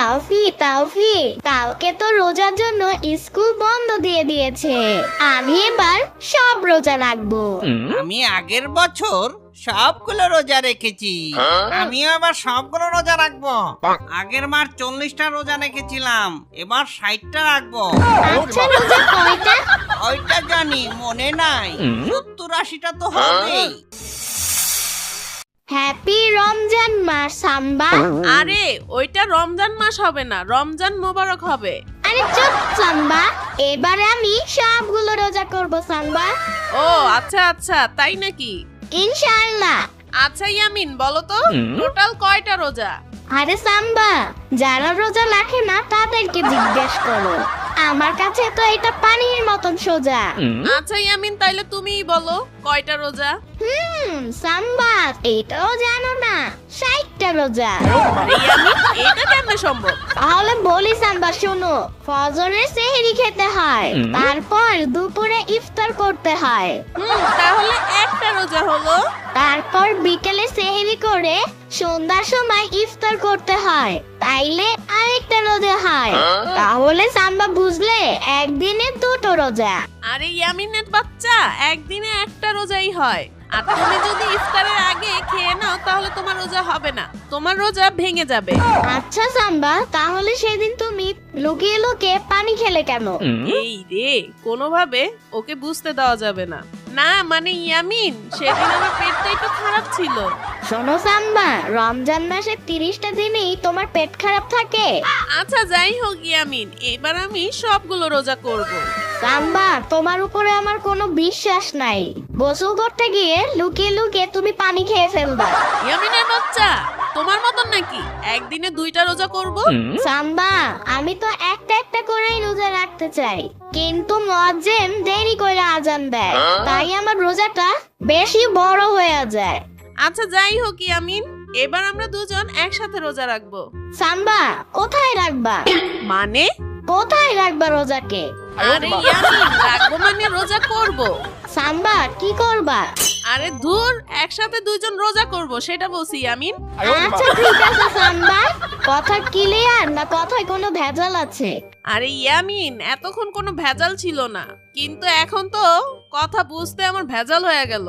তাওফি তাওফি, কালকে তো রোজার জন্য স্কুল বন্ধ দিয়ে দিয়েছে। আমি এবার সব রোজা রাখবো। আমি আগের বছর সবগুলো রোজা রেখেছি, আমিও এবার সবগুলো রোজা রাখবো। আগের বার 40টা রোজা রেখেছিলাম, এবার 60টা রাখবো। আচ্ছা, রোজা কয়টা? ওইটা জানি, মনে নাই। 70-80টা তো হবেই। হ্যাপি রমজান মাস সাম্বা। আরে ওইটা রমজান মাস হবে না, রমজান মোবারক হবে। আরে চুপ সাম্বা, এবারে আমি সবগুলো রোজা করব সাম্বা। ও আচ্ছা আচ্ছা, তাই নাকি? ইনশাআল্লাহ। আচ্ছা ইয়ামিন, বলো তো টোটাল কয়টা রোজা? আরে সাম্বা, যারা রোজা রাখে না তাদেরকে জিজ্ঞেস করো, আমার কাছে তো এটা পানির মতন সোজা। আচ্ছা ইয়ামিন, তাইলে তুমিই বলো কয়টা রোজা? সাম্বা, এটাও জানো না? 60টা রোজা। আরে ইয়ামিন, এটা কেমনে সম্ভব? তাহলে বলি সাম্বা, শোনো। ফজরে সেহরি খেতে হয়, তারপর দুপুরে ইফতার করতে হয়, তাহলে একটা রোজা হলো। তারপর বিকেলে সেহরি করে সন্ধ্যার সময় ইফতার করতে হয়, তাইলে আরেকটা রোজা হয়। তাহলে সাম্বা বুঝলে, একদিনে দুটো রোজা। আরে ইয়ামিনের বাচ্চা, একদিনে একটা রোজাই হয়। আর তুমি যদি ইফতারের আগে খেয়ে নাও তাহলে তোমার রোজা হবে না, তোমার রোজা ভেঙে যাবে। আচ্ছা সাম্বা, তাহলে সেদিন তুমি লুকিয়ে লুকিয়ে পানি খেলে কেন? এই রে, কোনোভাবে ওকে বুঝতে দেওয়া যাবে না। না মানে ইয়ামিন, সেদিন আমার পেটটা একটু খারাপ ছিল। শোনো সাম্বা, রমজান মাসে 30টা দিনেই তোমার পেট খারাপ থাকে। আচ্ছা যাই হোক ইয়ামিন, এবার আমি সবগুলো রোজা করব। সাম্বা, তোমার উপরে আমার কোনো বিশ্বাস নাই। গোসল করতে গিয়ে লুকিয়ে লুকিয়ে তুমি পানি খেয়ে ফেলবা। ইয়ামিনের বাচ্চা, তোমার মতন নাকি একদিনে 2টা রোজা করব? সাম্বা, আমি তো একটা একটা করেই রোজা রাখতে চাই, কিন্তু মুয়াজ্জিন দেরি করে আজান দেয়, তাই আমার রোজাটা বেশি বড় হয়ে যায়। আচ্ছা যাই হোক ইয়ামিন, এবার আমরা দুজন একসাথে রোজা রাখবো। সাম্বা, কোথায় রাখবা? মানে? কোথায় রাখবা রোজাকে? আরে ইয়ামিন, রাখবো মানে রোজা করব। সাম্বা, কি করবা? আরে ধুর, একসাথে দুইজন রোজা করব সেটা বলছি ইয়ামিন। আচ্ছা ঠিক আছে সাম্বা, কথা ক্লিয়ার না কথায় কোনো ভেজাল আছে? আরে ইয়ামিন, এতক্ষণ কোনো ভেজাল ছিল না, কিন্তু এখন তো কথা বুঝতে আমার ভেজাল হয়ে গেল।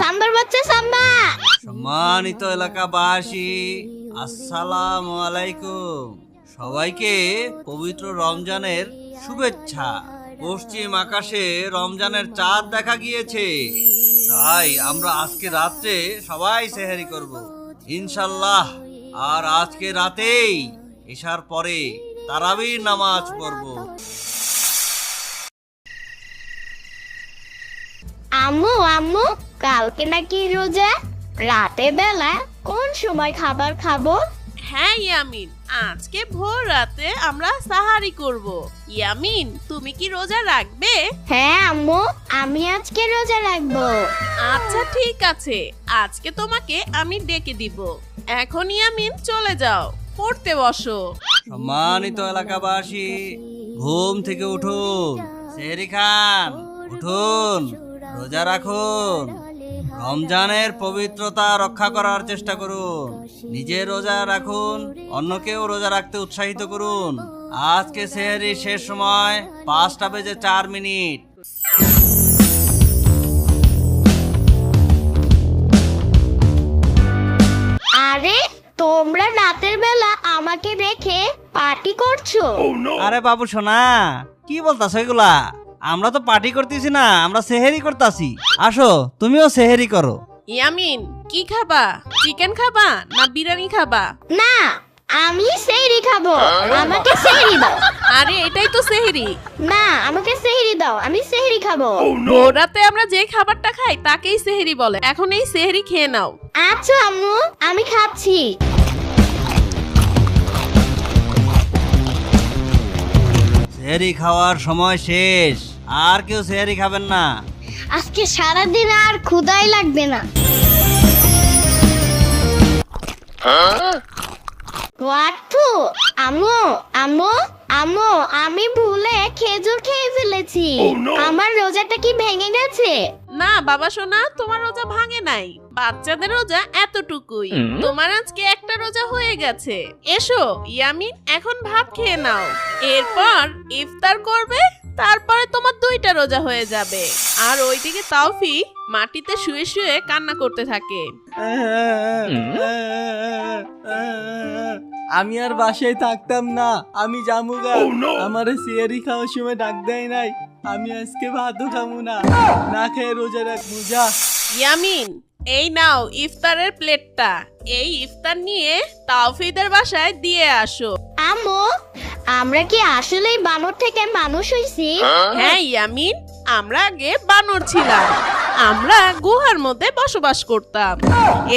সাম্বার বাচ্চা সাম্বা। সম্মানিত এলাকাবাসী, আসসালামু আলাইকুম। সবাইকে পবিত্র রমজানের শুভেচ্ছা। পশ্চিম আকাশে রমজানের চাঁদ দেখা গিয়েছে, তাই আমরা আজকে রাত্রে সবাই সেহরি করব ইনশাল্লাহ। আর আজকে রাতেই এশার পরে তারাবির নামাজ পড়ব। আম্মু আম্মু, কালকে নাকি রোজা? রাতে বেলা কোন সময় খাবার খাবো? হ্যাঁ ইয়ামিন, আজকে ভোর রাতে আমরা সাহারি করব। ইয়ামিন, তুমি কি রোজা রাখবে? হ্যাঁ আম্মু, আমি আজকে রোজা রাখবো। আচ্ছা ঠিক আছে, আজকে তোমাকে আমি ডেকে দিব। এখন ইয়ামিন চলে যাও, পড়তে বসো। সম্মানিত এলাকাবাসী, ঘুম থেকে উঠুন, সেহরি খান, উঠুন, রোজা রাখুন। রমজানের পবিত্রতা রক্ষা করার চেষ্টা করুন, নিজে রোজা রাখুন, অন্যকেও রোজা রাখতে উৎসাহিত করুন। আজকে সেহরি শেষ সময় 5:04। আরে তোমরা রাতের বেলা আমাকে রেখে পার্টি করছো? আরে বাবু সোনা, কি বলতাছো এগুলা? আমরা তো পার্টি করতেছি না, আমরা সেহেরি করতাছি। আসো, তুমিও সেহেরি করো। ইয়ামিন, কি খাবা? চিকেন খাবা না বিরিয়ানি খাবা? না, আমি সেহরি খাবো, আমাকে সেহরি দাও। আরে এটাই তো সেহরি। না, আমাকে সেহরি দাও, আমি সেহরি খাবো। ভোর রাতে আমরা যে খাবারটা খাই তাকেই সেহরি বলে। এখন এই সেহরি খেয়ে নাও। আচ্ছা আম্মু, আমি খাচ্ছি। সেহেরি খাওয়ার সময় শেষ, আর কেউ সেহেরি খাবেন না। আজকে সারাদিন আর ক্ষুধাই লাগবে না। ওয়াটু আম্মু আম্মু আম্মু আমি ভুলে খেজুর খেয়ে ফেলেছি। আমার রোজাটা কি ভেঙে গেছে? না বাবা সোনা, তোমার রোজা ভাঙে নাই। বাচ্চাদের রোজা এতটুকুই। তোমার আজকে একটা রোজা হয়ে গেছে। এসো ইয়ামিন, এখন ভাত খেয়ে নাও। এরপর ইফতার করবে, তারপরে তোমার 2টা রোজা হয়ে যাবে। আর ওইদিকে তাওফি মাটিতে শুয়ে শুয়ে কান্না করতে থাকে। আমি আর বাসায় থাকতাম না, আমি জামুগা। আমারে সিয়ারি খাওয়ার সময় ডাক দেয় নাই। আমি আজকে ভাতও খামু না, না খেয়ে রোজা রাখবো। যা ইয়ামিন, এই নাও ইফতারের প্লেটটা। এই ইফতার নিয়ে তাওফিদের বাসায় দিয়ে আসো। আম্মু আমরা কি আসলেই বানর থেকে মানুষ হইছি? হ্যাঁ ইয়ামিন, আমরা আগে বানর ছিলাম। আমরা গুহার মধ্যে বসবাস করতাম।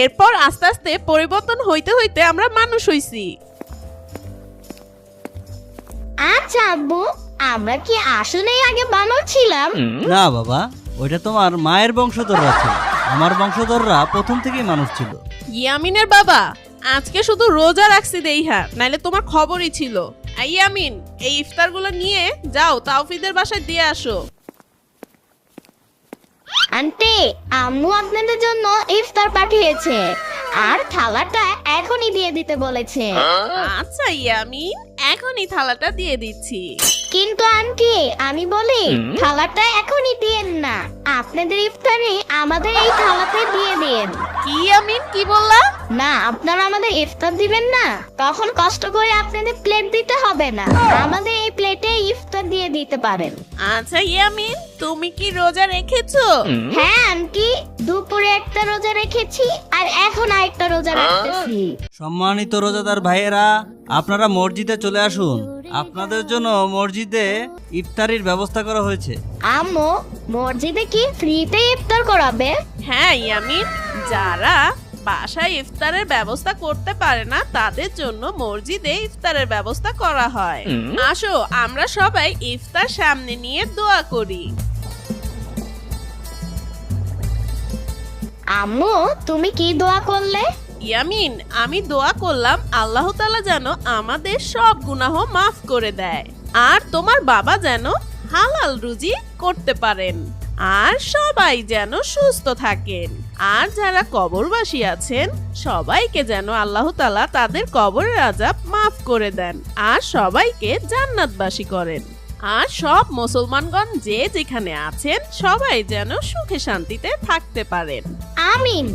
এরপর আস্তে আস্তে পরিবর্তন হইতে হইতে আমরা মানুষ হইছি। আচ্ছা আব্বু, আমরা কি আসলেই আগে বানর ছিলাম? না বাবা, ওইটা তোমার মায়ের বংশধররা ছিল। আমার বংশধররা প্রথম থেকেই মানুষ ছিল। ইয়ামিনের বাবা আজকে শুধু রোজা রাখছি দেইহা, নাইলে তোমার খবরই ছিল। ইয়ামিন, এই ইফতারগুলো নিয়ে যাও তাওফিদের বাসায় দিয়ে আসো। আন্টি আম্মু আপনাদের জন্য ইফতার পাঠিয়েছে, আর থালাটা এখনই দিয়ে দিতে বলেছে। আচ্ছা ইয়ামিন, এখনই থালাটা দিয়ে দিচ্ছি। কিন্তু আন্টি আমি বলি থালাটা এখনই দিয়েন না, আপনাদের ইফতারে আমাদের এই থালাতে দিয়ে দিন। কি ইয়ামিন, কি বললা? না আপনারা আমাদের ইফতার দিবেন না, তখন কষ্ট করে আপনাদের প্লেট দিতে হবে না, আমাদের এই প্লেটে ইফতার দিয়ে দিতে পারেন। আচ্ছা ইয়ামিন, তুমি কি রোজা রেখেছো? হ্যাঁ আন্টি, দুপুরে একটা রোজা রেখেছি আর এখন আরেকটা রোজা রাখতেছি। সম্মানিত রোজাদার ভাইয়েরা, আপনারা মসজিদে চলে আসুন। আপনাদের জন্য মসজিদে ইফতারির ব্যবস্থা করা হয়েছে। আম্মু মসজিদে কি ফ্রিতে ইফতার করাবে? হ্যাঁ ইয়ামিন, যারা বাসায় ইফতারের ব্যবস্থা করতে পারে না তাদের জন্য মসজিদে ইফতারের ব্যবস্থা করা হয়। আসো আমরা সবাই ইফতার সামনে নিয়ে দোয়া করি। আম্মু তুমি কি দোয়া করলে? ইয়ামিন, আমি দোয়া করলাম আল্লাহ তাআলা যেন আমাদের সব গুনাহ মাফ করে দেয়, আর তোমার বাবা যেন হালাল রুজি করতে পারেন, আর সবাই যেন সুস্থ থাকেন, আর যারা কবরবাসী আছেন সবাইকে যেন আল্লাহ তাআলা তাদের কবরের আযাব মাফ করে দেন, আর সবাইকে জান্নাতবাসী করেন, আর সব মুসলমানগণ যে যেখানে আছেন সবাই যেন সুখে শান্তিতে থাকতে পারেন। আমিন।